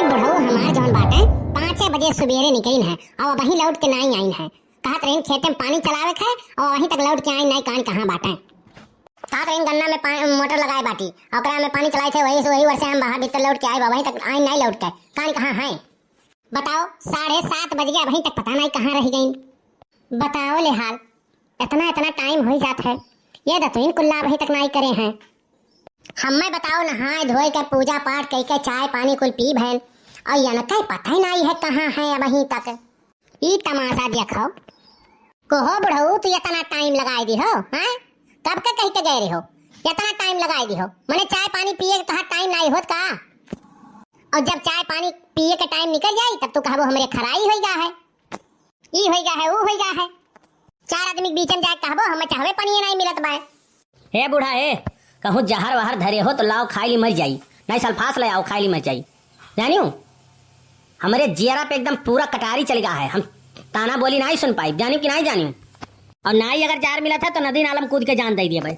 बुढ़ऊ हमार जौन बाटे 5 बजे सवेरे निकलिन है और वहीं लौट के नहीं आइन है। कहत रहीन खेते में पानी चलावे है और वहीं तक लौट के आइन नहीं कान कहाँ बाटे। कहत रहीन गन्ना में मोटर लगाए बाटी ओकरा में पानी चलाए थे वही वर्ष हम बाहर भीतर लौट के आए वहीं तक आइन नहीं लौट के कान कहाँ है। बताओ 7:30 बज गया वहीं तक पता नहीं कहाँ रह गई। बताओ ले हाल इतना टाइम हो जाता है ये दतुइन कुल्ला वहीं तक नहीं करे हैं। हमें बताओ नहाए धोए के पूजा पाठ कई के चाय पानी कुल पी भैन और यन कहीं पता ही नहीं है कहाँ है वहीं तक। ई तमाशा देखो कहो बुढ़ऊ तू इतना टाइम लगाई दी हो हैं कब के कहीं के गए रहे हो इतना टाइम लगाई दी हो मैंने चाय पानी पिए कहा टाइम नहीं होत का और जब चाय पानी पिए के टाइम निकल जाई तब तू कहबो हमरे खराई हो गया है ई हो गया है वो हो गया है। 4 आदमी बीच में जाए कहबो हमें चाहवे पानी नहीं मिलत बा। हे बूढ़ा हे कहूँ जहर वहर धरे हो तो लाओ खाई ली मर जाई नहीं सल्फास ले आओ खाई ली मर जाई। जानियो हमारे जियरा पे एकदम पूरा कटारी चल गया है हम ताना बोली नहीं सुन पाई जानियो कि नहीं जानियो और नाई अगर जार मिला था तो नदी नालम कूद के जान दे दिया भाई।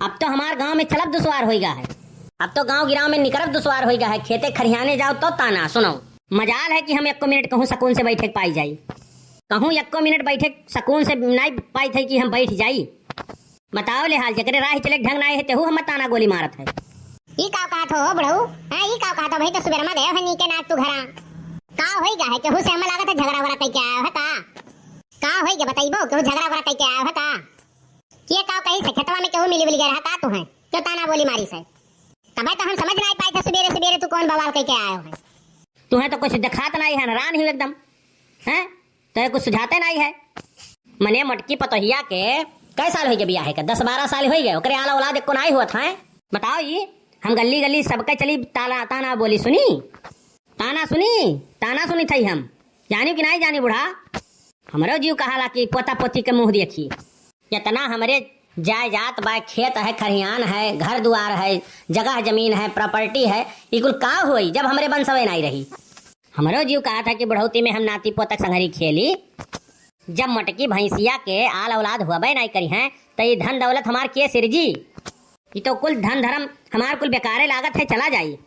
अब तो हमारे गांव में चलब दुश्वार हो गया है अब तो गांव गिराव में निकलब दुश्वार हो गया है खेते खरियाने जाओ तो ताना सुनो। मजाल है कि हम 1 मिनट कहूँ सकून से बैठे पाई जाई कहूँ 1 मिनट बैठे सकून से नहीं पाई थे कि हम बैठ जाई। बताओ ले हाल जकरे राह चले ढंग नहीं है तेहू हम ताना गोली मारत है। ई का कहत हो बुढ़ऊ हां ई का कहत भाई तो सुबह में देव है नी के नाक तू घरा का होई गा है केहू से हम लागत है झगड़ा वगड़ा कई के आयो है का होई के बताइबो केहू झगड़ा वगड़ा कई के आयो है का के का कहीं से खेतवा में केहू मिली गया का तू है क्यों ताना बोली मारी से तब तो हम समझ नहीं पाए थे सवेरे तू कौन बवाल कई के आयो है। तू है तो कुछ दिखात नहीं है हैरान ही एकदम हैं तो कुछ सुझाते नहीं है। मने मटकी पतोहिया के कई साल हो गए बियाह है 10-12 साल हो गए ओकरे आला औलाद एको नहीं हुआ था। बताओ ये हम गली गली सबके चली ताना बोली सुनी ताना सुनी थी हम जानी कि नहीं जानी बुढ़ा हमरो जीव कहाला कि पोता पोती के मुंह देखी इतना हमारे जायजात बा खेत है खरियान है घर द्वार है जगह जमीन है प्रॉपर्टी है ये कुल का हुई जब हमारे बंसवे नहीं रही। हमरो जीव कहा था कि बुढ़ौती में हम नाती पोतक संघरी खेली जब मटकी भैंसिया के आल औलाद हुआ नहीं करी हैं तो ये धन दौलत हमार के सिरजी ये तो कुल धन धर्म हमार कुल बेकारे लागत है चला जाई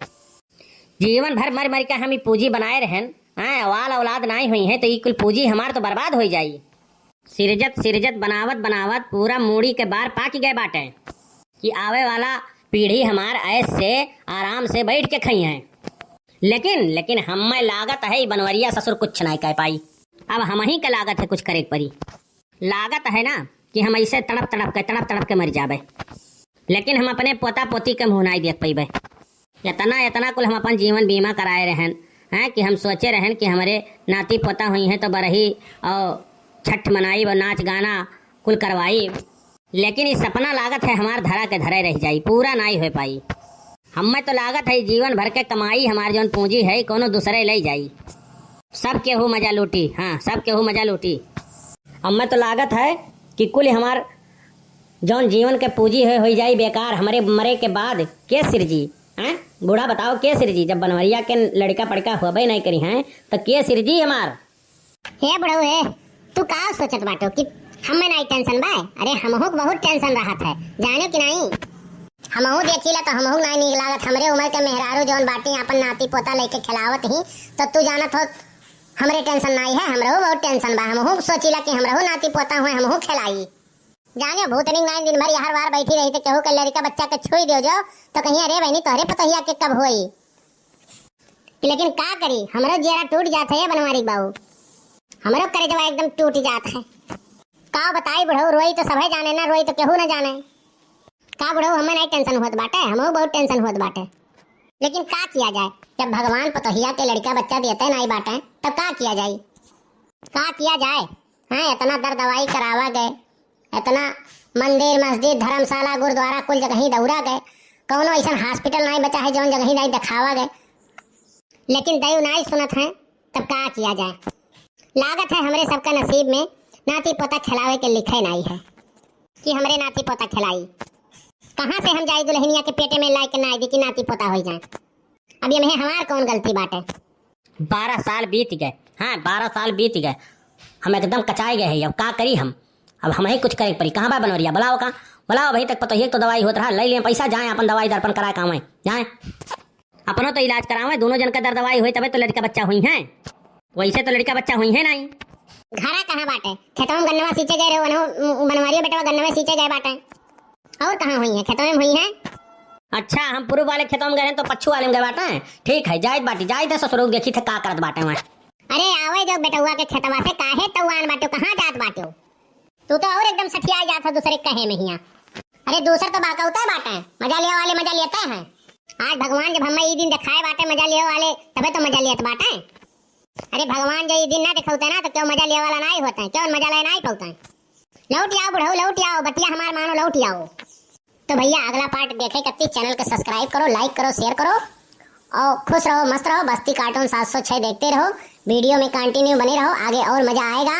जीवन भर मर मर के हम ये पूंजी बनाए रहन आल औलाद नहीं हुई है तो ये कुल पूंजी हमार तो बर्बाद हो जाई। सिरजत बनावत पूरा मूड़ी के बार पाक गए बाटे कि आवे वाला पीढ़ी हमार ऐसे आराम से बैठ के खई है लेकिन हमें लागत है बनवरिया ससुर कुछ नहीं कह पाई। अब हम ही का लागत है कुछ करे परी लागत है ना कि हम ऐसे तड़प के मर जाबे लेकिन हम अपने पोता पोती के मुँह नहीं देख पैबे। इतना कुल हम अपन जीवन बीमा कराए रहन हैं कि हम सोचे रहन कि हमारे नाती पोता हुई हैं तो बरही और छठ मनाई व नाच गाना कुल करवाई लेकिन इस सपना लागत है हमार धरा के धरे रह जाई पूरा नहीं हो पाई। हमें तो लागत है जीवन भर के कमाई हमार जौन पूंजी है कोनो दूसरे ले जाई सब केहू मजा लूटी हाँ सब केहू मजा लूटी। हमें तो लागत है कि कुल हमार जौन जीवन के पूंजी है हो जाई बेकार हमारे मरे के बाद के सिरजी हैं बूढ़ा बताओ के सिरजी जब बनवरिया के लड़का पड़का होबे नहीं करी हैं तो के सिरजी हमार। हे बुढ़ऊ हे तू का सोचत बाटो कि हमें नहीं टेंशन बा अरे हमहू बहुत टेंशन रहत है जाने कि नहीं हमहू देखिला तो हमहू नहीं नीक लागत हमरे उम्र के मेहरारू जौन बाटी अपन नाती पोता लेके खिलावत ही तो तू जानत हो हमरे टेंशन नहीं है हमरो बहुत टेंशन बा हमहू सोचिला कि हमरो नाती पोता हुए हमहू खिलाई जाने भूतनी नहीं दिन भर हर बार बैठी रही थे केहू के लड़का बच्चा के छुई दियो जाओ तो कहीं अरे बहनी तोहरे पतोहिया के कब होई लेकिन का करी हमरो जरा टूट जात है बनवारी बाबू हमरो करे जवा एकदम टूट जात है। का बताई बुढ़ऊ रोई तो सभे जाने ना रोई तो केहू ना जाने का बुढ़ऊ हमें नहीं टेंशन होत बाटे हमहू बहुत टेंशन होत बाटे लेकिन का किया जाए जब भगवान पतोहिया के लड़का बच्चा देते नहीं बाटे तब का किया जाए हाँ इतना दर दवाई करावा गए इतना मंदिर मस्जिद धर्मशाला गुरुद्वारा कुल जगह ही दौड़ा गए कौनो ऐसा हॉस्पिटल नहीं बचा है जौन जगह ही नहीं दिखावा गए लेकिन दयु नहीं सुनत है तब का किया जाए। लागत है हमरे सबका नसीब में नाती पोता खिलावे के लिखे नहीं है कि हमरे नाती पोता खिलाई कहाँ से हम जाई दुल्हनिया के पेटे में लाई के ना दी कि नाती पोता हो जाए। अब ये में हमार कौन गलती बाटे 12 साल बीत गए हाँ 12 साल बीत गए हम एकदम कचाए गए हैं अब का करी हम अब हम ही कुछ करे पड़ी कहाँ बा बनवरिया बुलाओ कहाँ बुलाओ भाई तक पतो तो दवाई होता रहा ले लें पैसा जाए अपन दवाई दर्पण कराए काम है जाए अपनो तो इलाज करावे, दोनों जन का दर्द दवाई हुई तबे तो लड़का बच्चा हुई है, वैसे तो लड़का बच्चा हुई है नहीं। घरा कहाँ बाटे? खेतों में गन्नवा सींचे गए रहो, बनवारियो बेटवा गन्नवा में सींचे गए बाटे। और कहाँ हुई है? खेतों में हुई है। अच्छा, हम पूर्व वाले खेतों में गए तो पच्छू वाले में गए बाटे। ठीक है, जायद बाटी जायद ससुर देखी थे का करत बाटे वहाँ। अरे आवे जो बेटवा के खेतवा से काहे तवान बाटो, कहाँ जात बाटो? तू तो और एकदम सठिया जात है दूसरे कहे में हिया। अरे दूसर तो बाका होता है बाटे, मजा लिया वाले मजा लेते हैं। आज भगवान जब हमें ये दिन दिखाए बाटे मजा लिया वाले, तबे तो मजा लेते बाटे। अरे भगवान जो ये दिन ना दिखाते ना तो क्यों मजा लिया वाला नहीं होता है, क्यों मजा ले नहीं पाता है। लौट आओ बुढ़ऊ, लौट आओ, बतिया हमार मानो, लौट आओ। तो भैया अगला पार्ट देखे कत्ती, चैनल को सब्सक्राइब करो, लाइक करो, शेयर करो और खुश रहो, मस्त रहो। बस्ती कार्टून 706 देखते रहो, वीडियो में कंटिन्यू बने रहो, आगे और मजा आएगा।